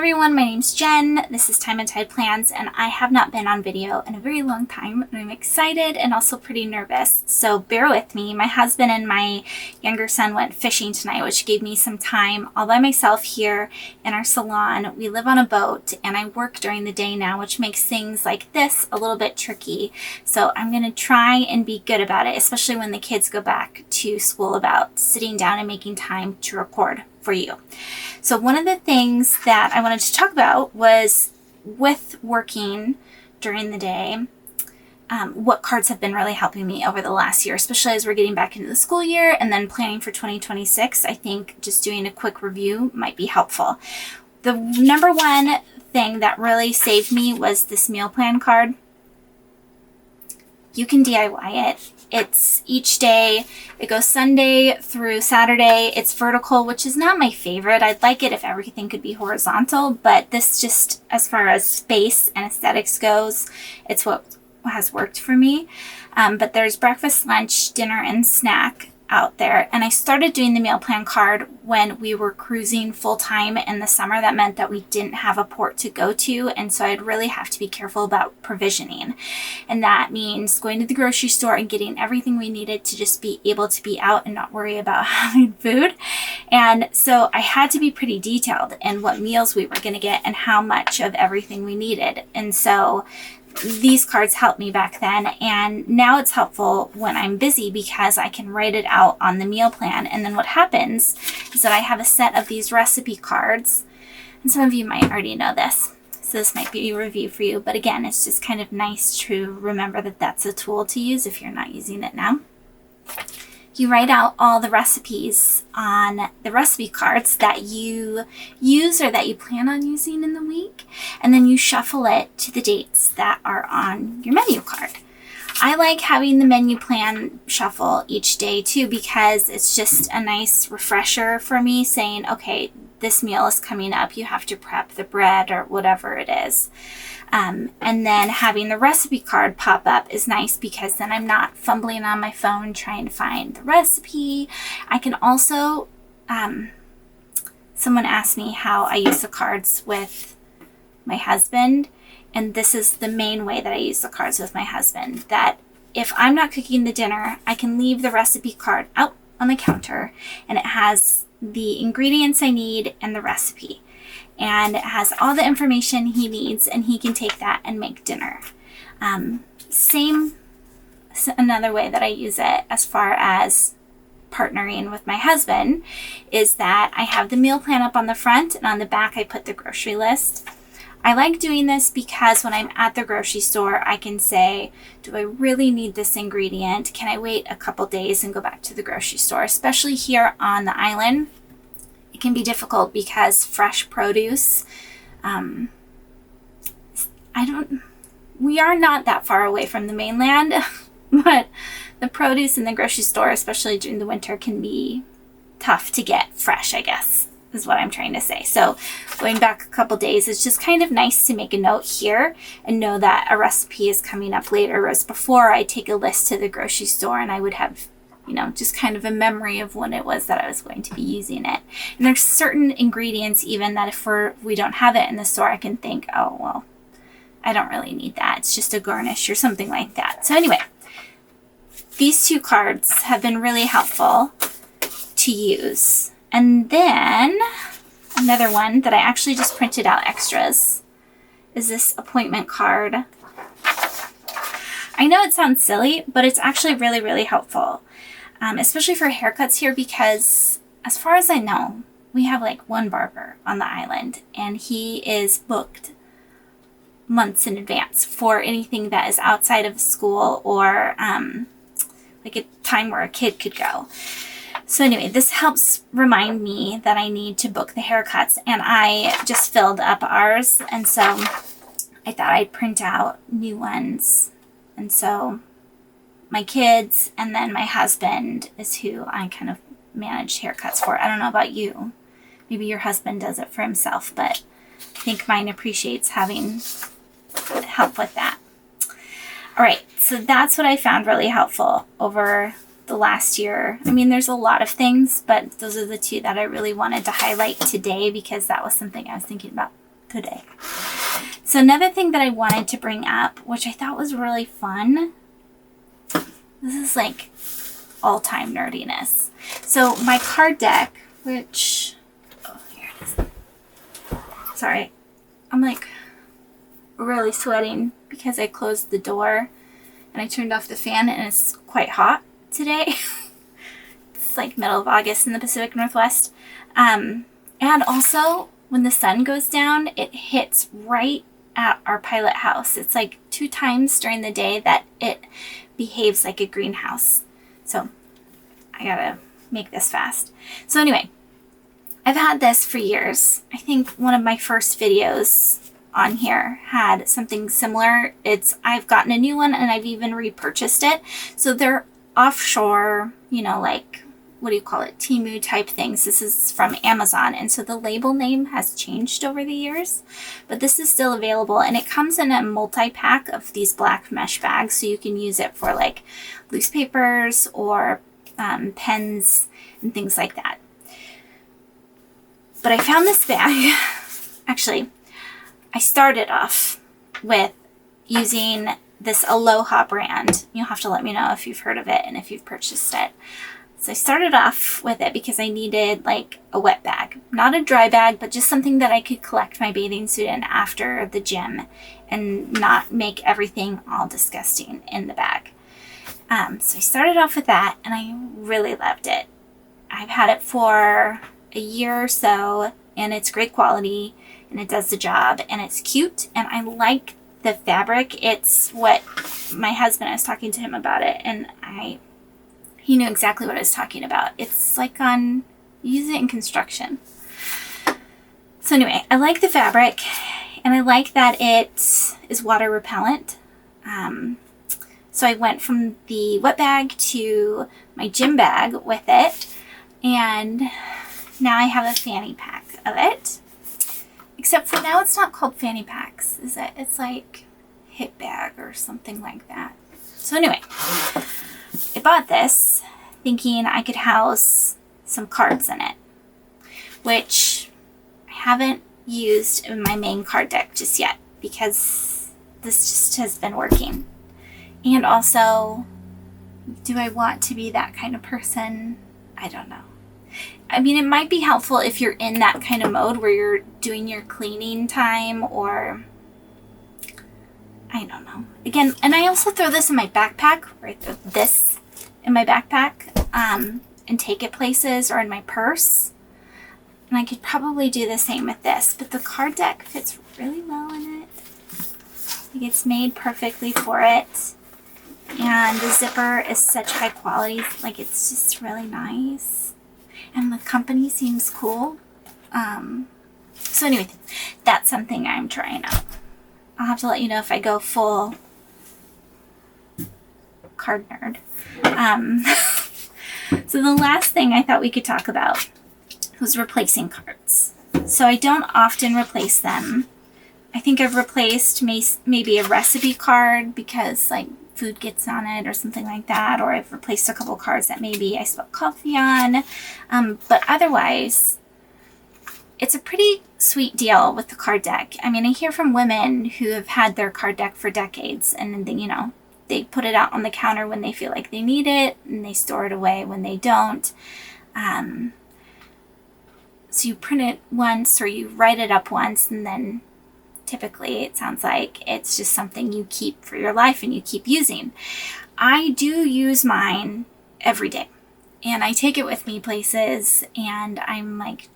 everyone, my name's Jen. This is Time and Tide Plans, and I have not been on video in a very long time, and I'm excited and also pretty nervous, so bear with me. My husband and my younger son went fishing tonight, which gave me some time all by myself here in our salon. We live on a boat, and I work during the day now, which makes things like this a little bit tricky, so I'm going to try and be good about it, especially when the kids go back to school, about sitting down and making time to record for you. So one of the things that I wanted to talk about was, with working during the day, what cards have been really helping me over the last year, especially as we're getting back into the school year and then planning for 2026. I think just doing a quick review might be helpful. The number one thing that really saved me was this meal plan card. You can DIY it. It's each day. It goes Sunday through Saturday. It's vertical, which is not my favorite. I'd like it if everything could be horizontal, but this, just as far as space and aesthetics goes, it's what has worked for me. But there's breakfast, lunch, dinner, and snack out there. And I started doing the meal plan card when we were cruising full time in the summer. That meant that we didn't have a port to go to, and so I'd really have to be careful about provisioning. And that means going to the grocery store and getting everything we needed to just be able to be out and not worry about having food. And so I had to be pretty detailed in what meals we were going to get and how much of everything we needed. And so these cards helped me back then, and now it's helpful when I'm busy because I can write it out on the meal plan. And then what happens is that I have a set of these recipe cards, and some of you might already know this, so this might be a review for you, but again, it's just kind of nice to remember that that's a tool to use if you're not using it now. You write out all the recipes on the recipe cards that you use or that you plan on using in the week, and then you shuffle it to the dates that are on your menu card. I like having the menu plan shuffle each day too, because it's just a nice refresher for me, saying, okay, this meal is coming up, you have to prep the bread or whatever it is. And then having the recipe card pop up is nice because then I'm not fumbling on my phone trying to find the recipe. I can also, someone asked me how I use the cards with my husband, and this is the main way that I use the cards with my husband, that if I'm not cooking the dinner, I can leave the recipe card out on the counter, and it has the ingredients I need and the recipe. And it has all the information he needs, and he can take that and make dinner. Another way that I use it as far as partnering with my husband is that I have the meal plan up on the front, and on the back I put the grocery list. I like doing this because when I'm at the grocery store, I can say, do I really need this ingredient? Can I wait a couple days and go back to the grocery store? Especially here on the island, it can be difficult because fresh produce, we are not that far away from the mainland, but the produce in the grocery store, especially during the winter, can be tough to get fresh, I guess, is what I'm trying to say. So going back a couple days, it's just kind of nice to make a note here and know that a recipe is coming up later, whereas before I take a list to the grocery store and I would have, just kind of a memory of when it was that I was going to be using it. And there's certain ingredients even that if we don't have it in the store, I can think, oh, well, I don't really need that. It's just a garnish or something like that. So anyway, these two cards have been really helpful to use. And then another one that I actually just printed out extras is this appointment card. I know it sounds silly, but it's actually really, really helpful. Especially for haircuts here, because as far as I know, we have like one barber on the island, and he is booked months in advance for anything that is outside of school or like a time where a kid could go. So anyway, this helps remind me that I need to book the haircuts, and I just filled up ours, and so I thought I'd print out new ones. And so my kids and then my husband is who I kind of manage haircuts for. I don't know about you. Maybe your husband does it for himself, but I think mine appreciates having help with that. All right, so that's what I found really helpful over the last year. I mean, there's a lot of things, but those are the two that I really wanted to highlight today because that was something I was thinking about today. So another thing that I wanted to bring up, which I thought was really fun, this is like all-time nerdiness. So my card deck, which, oh, here it is. Sorry, I'm like really sweating because I closed the door and I turned off the fan, and it's quite hot today. It's like middle of August in the Pacific Northwest. And also when the sun goes down, it hits right at our pilot house. It's like 2 times during the day that it behaves like a greenhouse. So I gotta make this fast. So anyway, I've had this for years. I think one of my first videos on here had something similar. I've gotten a new one and I've even repurchased it. So they're offshore, you know, like, what do you call it? Temu type things. This is from Amazon. And so the label name has changed over the years, but this is still available, and it comes in a multi-pack of these black mesh bags. So you can use it for like loose papers or pens and things like that. But I found this bag. Actually, I started off with using this Aloha brand. You'll have to let me know if you've heard of it and if you've purchased it. So I started off with it because I needed like a wet bag, not a dry bag, but just something that I could collect my bathing suit in after the gym and not make everything all disgusting in the bag. So I started off with that, and I really loved it. I've had it for a year or so, and it's great quality, and it does the job, and it's cute, and I like the fabric. It's what my husband, I was talking to him about it, and he knew exactly what I was talking about. It's like use it in construction. So anyway, I like the fabric, and I like that it is water repellent. So I went from the wet bag to my gym bag with it, and now I have a fanny pack of it. Except for now it's not called fanny packs, is it? It's like hip bag or something like that. So anyway, I bought this thinking I could house some cards in it, which I haven't used in my main card deck just yet because this just has been working. And also, do I want to be that kind of person? I don't know. I mean, it might be helpful if you're in that kind of mode where you're doing your cleaning time, or I don't know. Again, and I also throw this in my backpack, or I throw this in my backpack and take it places, or in my purse. And I could probably do the same with this, but the card deck fits really well in it. Like, it's made perfectly for it. And the zipper is such high quality, like it's just really nice. And the company seems cool. So anyway, that's something I'm trying out. I'll have to let you know if I go full card nerd. So the last thing I thought we could talk about was replacing cards. So I don't often replace them. I think I've replaced maybe a recipe card because like food gets on it or something like that, or I've replaced a couple cards that maybe I spilled coffee on, but otherwise it's a pretty sweet deal with the card deck. I mean, I hear from women who have had their card deck for decades, and then, you know, they put it out on the counter when they feel like they need it, and they store it away when they don't. So you print it once or you write it up once, and then typically it sounds like it's just something you keep for your life and you keep using. I do use mine every day, and I take it with me places, and I'm like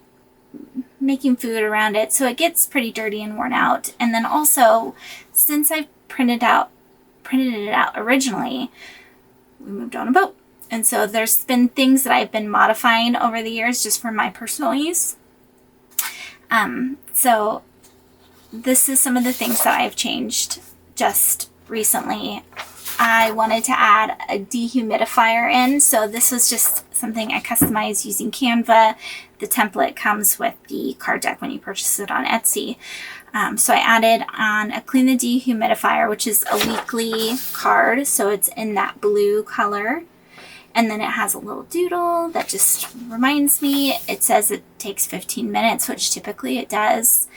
making food around it, so it gets pretty dirty and worn out. And then also, since I've printed it out originally, we moved on a boat, and so there's been things that I've been modifying over the years just for my personal use. So this is some of the things that I've changed just recently. I wanted to add a dehumidifier in, so this was just something I customized using Canva. The template comes with the card deck when you purchase it on Etsy. So I added on a Clean the Dehumidifier, which is a weekly card, so it's in that blue color. And then it has a little doodle that just reminds me. It says it takes 15 minutes, which typically it does.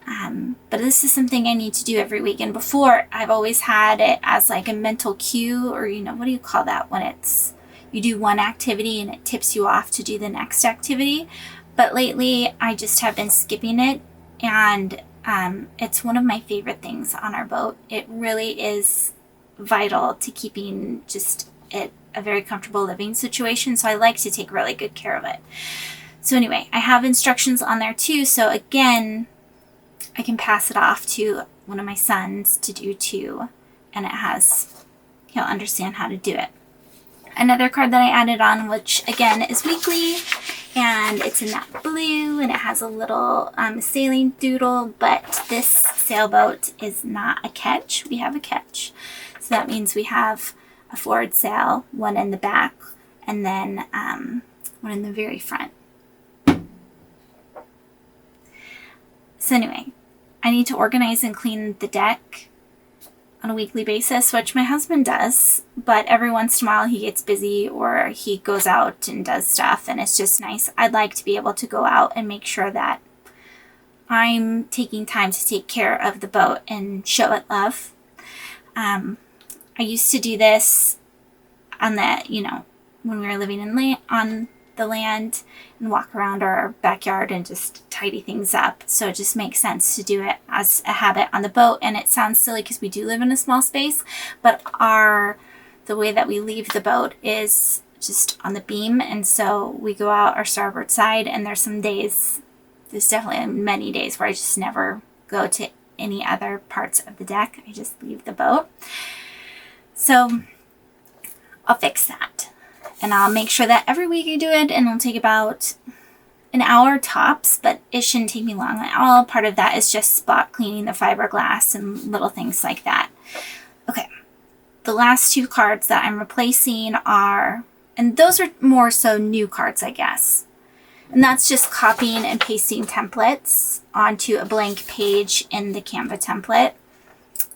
But this is something I need to do every week. And before, I've always had it as like a mental cue, or, what do you call that when it's, you do one activity and it tips you off to do the next activity. But lately, I just have been skipping it. And it's one of my favorite things on our boat. It really is vital to keeping just it a very comfortable living situation. So I like to take really good care of it. So anyway, I have instructions on there too. So again, I can pass it off to one of my sons to do too. And he'll understand how to do it. Another card that I added on, which again is weekly, and it's in that blue, and it has a little sailing doodle, but this sailboat is not a ketch. We have a ketch. So that means we have a forward sail, one in the back, and then one in the very front. So anyway, I need to organize and clean the deck on a weekly basis, which my husband does, but every once in a while he gets busy or he goes out and does stuff, and it's just nice. I'd like to be able to go out and make sure that I'm taking time to take care of the boat and show it love. I used to do this on when we were living on the land and walk around our backyard and just tidy things up. So it just makes sense to do it as a habit on the boat. And it sounds silly because we do live in a small space, but the way that we leave the boat is just on the beam. And so we go out our starboard side, and there's definitely many days where I just never go to any other parts of the deck. I just leave the boat. So I'll fix that. And I'll make sure that every week I do it, and it'll take about an hour tops, but it shouldn't take me long. All part of that is just spot cleaning the fiberglass and little things like that. Okay, the last two cards that I'm replacing and those are more so new cards, I guess. And that's just copying and pasting templates onto a blank page in the Canva template.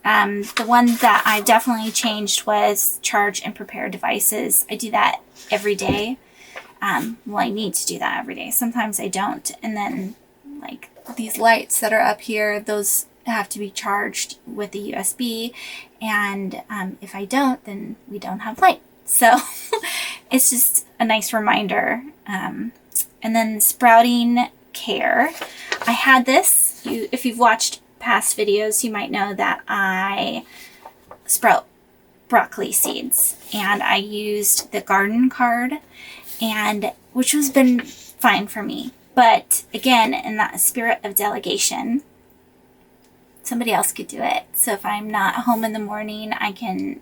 The one that I definitely changed was charge and prepare devices. I do that every day. I need to do that every day. Sometimes I don't. And then like these lights that are up here, those have to be charged with a USB. And if I don't, then we don't have light. So it's just a nice reminder. And then sprouting care. I had this. If you've watched past videos, you might know that I sprout broccoli seeds, and I used the garden card, and which has been fine for me. But again, in that spirit of delegation, somebody else could do it. So if I'm not home in the morning, I can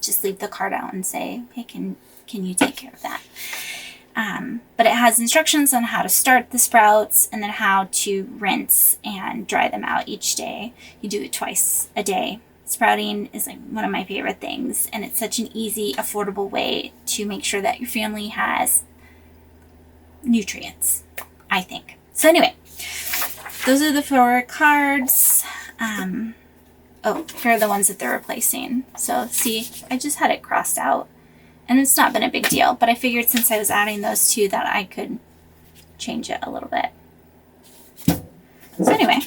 just leave the card out and say, hey, can you take care of that? But it has instructions on how to start the sprouts and then how to rinse and dry them out each day. You do it twice a day. Sprouting is like one of my favorite things, and it's such an easy, affordable way to make sure that your family has nutrients, I think. So anyway, those are the 4 cards. Here are the ones that they're replacing. So see, I just had it crossed out. And it's not been a big deal, but I figured since I was adding those two that I could change it a little bit. So anyway,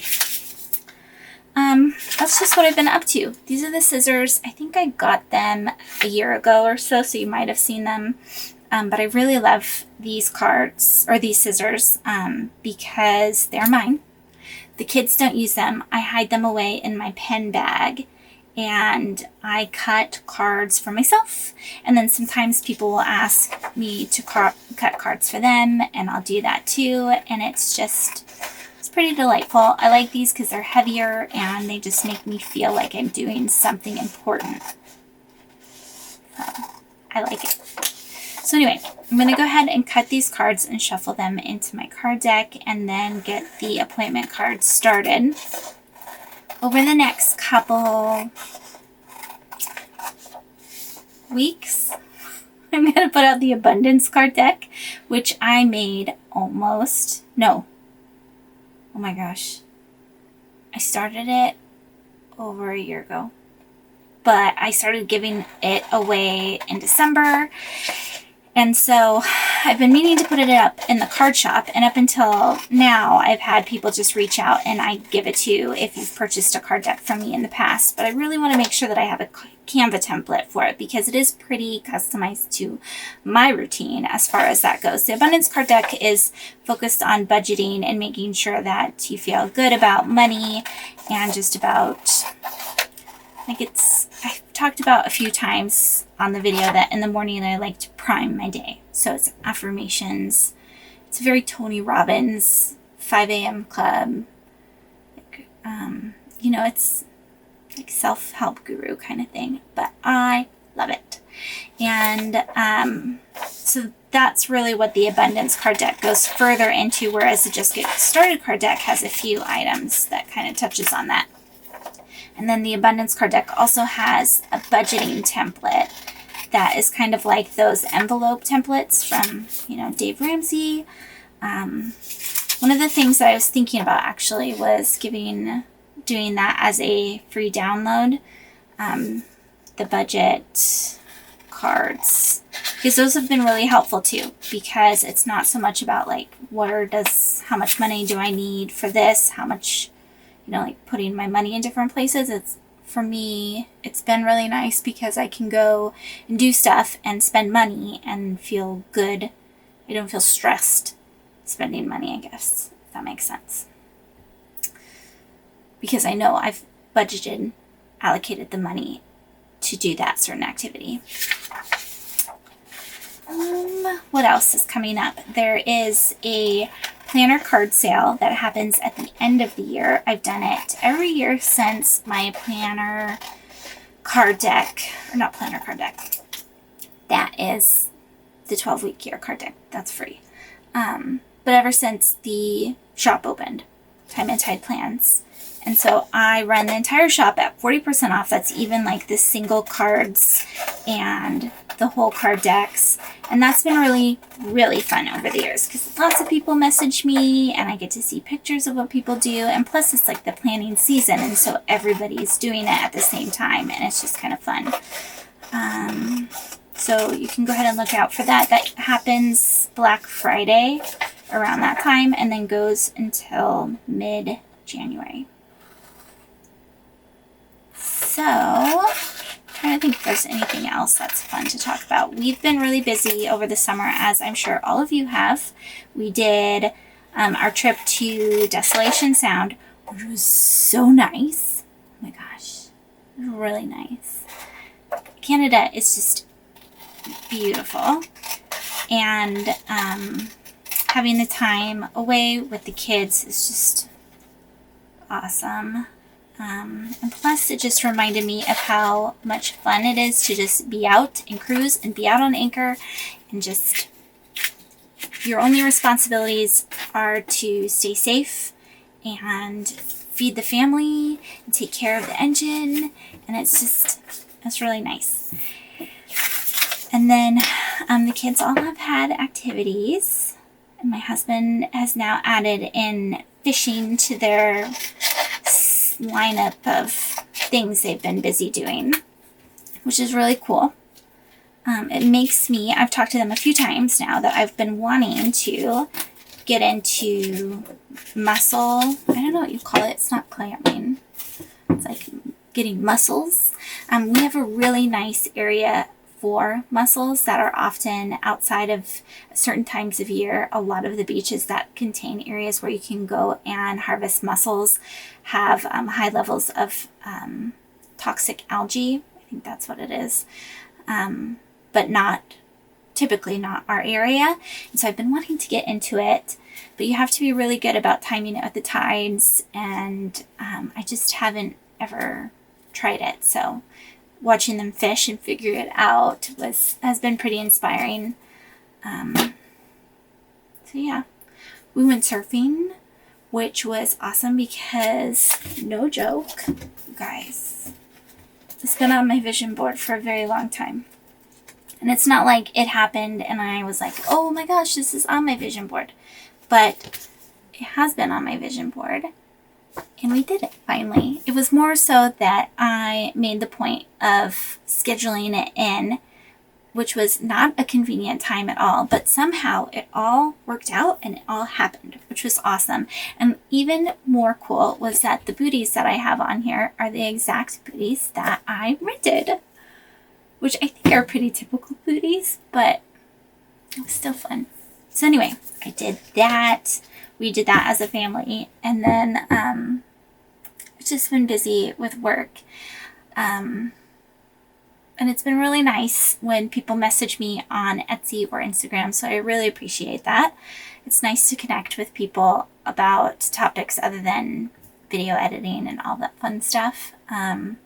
that's just what I've been up to. These are the scissors. I think I got them a year ago or so you might have seen them. But I really love these cards, or these scissors, because they're mine. The kids don't use them. I hide them away in my pen bag. And I cut cards for myself, and then sometimes people will ask me to cut cards for them, and I'll do that too, and it's pretty delightful. I like these because they're heavier, and they just make me feel like I'm doing something important. I like it. So anyway, I'm going to go ahead and cut these cards and shuffle them into my card deck, and then get the appointment cards started. Over the next couple weeks, I'm going to put out the abundance card deck, which I made oh my gosh. I started it over a year ago, but I started giving it away in December, And so I've been meaning to put it up in the card shop, and up until now I've had people just reach out and I give it to you if you've purchased a card deck from me in the past. But I really want to make sure that I have a Canva template for it because it is pretty customized to my routine as far as that goes. The Abundance card deck is focused on budgeting and making sure that you feel good about money and just about, I've talked about a few times on the video that in the morning I like to prime my day. So it's affirmations. It's very Tony Robbins, 5 a.m. club. It's like self-help guru kind of thing, but I love it. And so that's really what the Abundance card deck goes further into, whereas the Just Get Started card deck has a few items that kind of touches on that. And then the Abundance card deck also has a budgeting template that is kind of like those envelope templates from, Dave Ramsey. One of the things that I was thinking about actually was doing that as a free download, the budget cards, because those have been really helpful too, because it's not so much about like how much money do I need for this, how much, like putting my money in different places. For me, it's been really nice because I can go and do stuff and spend money and feel good. I don't feel stressed spending money, I guess, if that makes sense. Because I know I've allocated the money to do that certain activity. What else is coming up? There is a planner card sale that happens at the end of the year. I've done it every year since my planner card deck, or not planner card deck. That is the 12-week year card deck. That's free. But ever since the shop opened, Time and Tide Plans. And so I run the entire shop at 40% off. That's even like the single cards and the whole card decks. And that's been really, really fun over the years because lots of people message me and I get to see pictures of what people do. And plus it's like the planning season. And so everybody's doing it at the same time. And it's just kind of fun. So you can go ahead and look out for that. That happens Black Friday around that time and then goes until mid-January. So, I'm trying to think if there's anything else that's fun to talk about. We've been really busy over the summer, as I'm sure all of you have. We did our trip to Desolation Sound, which was so nice. Oh my gosh, it was really nice. Canada is just beautiful. And having the time away with the kids is just awesome. And plus, it just reminded me of how much fun it is to just be out and cruise and be out on anchor and just, your only responsibilities are to stay safe and feed the family and take care of the engine. And it's really nice. And then the kids all have had activities. And my husband has now added in fishing to their lineup of things they've been busy doing, which is really cool. It makes me, I've talked to them a few times now that I've been wanting to get into mussel. I don't know what you call it. It's not clamming. It's like getting mussels. We have a really nice area for mussels that are often outside of certain times of year. A lot of the beaches that contain areas where you can go and harvest mussels have high levels of toxic algae. I think that's what it is. But typically not our area. And so I've been wanting to get into it, but you have to be really good about timing it with the tides. And I just haven't ever tried it. So watching them fish and figure it out has been pretty inspiring. So yeah, we went surfing, which was awesome because, no joke, guys, it's been on my vision board for a very long time. And it's not like it happened and I was like, oh my gosh, this is on my vision board. But it has been on my vision board. And we did it finally. It was more so that I made the point of scheduling it in which was not a convenient time at all, but somehow it all worked out and it all happened, which was awesome. And even more cool was that the booties that I have on here are the exact booties that I rented, which I think are pretty typical booties, but it was still fun. So anyway, I did that. We did that as a family. And then I've just been busy with work. And it's been really nice when people message me on Etsy or Instagram, so I really appreciate that. It's nice to connect with people about topics other than video editing and all that fun stuff. One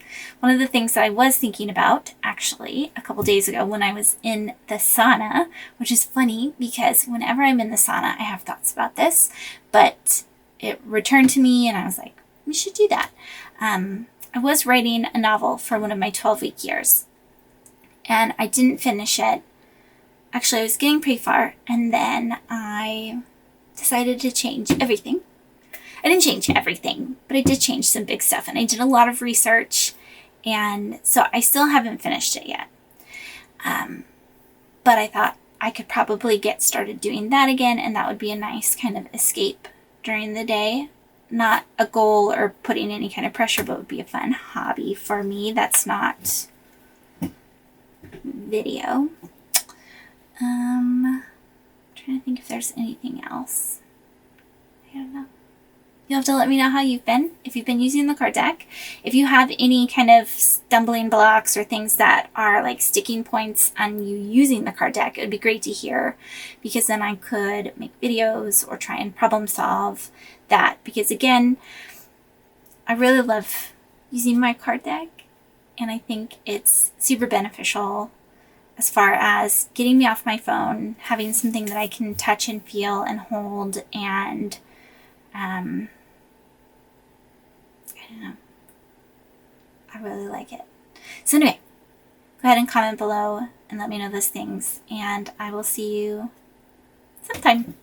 of the things that I was thinking about, actually, a couple days ago when I was in the sauna, which is funny because whenever I'm in the sauna, I have thoughts about this, but it returned to me and I was like, we should do that. I was writing a novel for one of my 12-week years. And I didn't finish it. Actually, I was getting pretty far, and then I decided to change everything. I didn't change everything, but I did change some big stuff, and I did a lot of research, and so I still haven't finished it yet. But I thought I could probably get started doing that again, and that would be a nice kind of escape during the day. Not a goal or putting any kind of pressure, but would be a fun hobby for me. That's not video. Trying to think if there's anything else. I don't know. You'll have to let me know how you've been, if you've been using the card deck. If you have any kind of stumbling blocks or things that are like sticking points on you using the card deck, it would be great to hear, because then I could make videos or try and problem solve that. Because again, I really love using my card deck, and I think it's super beneficial as far as getting me off my phone, having something that I can touch and feel and hold, and I don't know. I really like it. So anyway, go ahead and comment below and let me know those things, and I will see you sometime.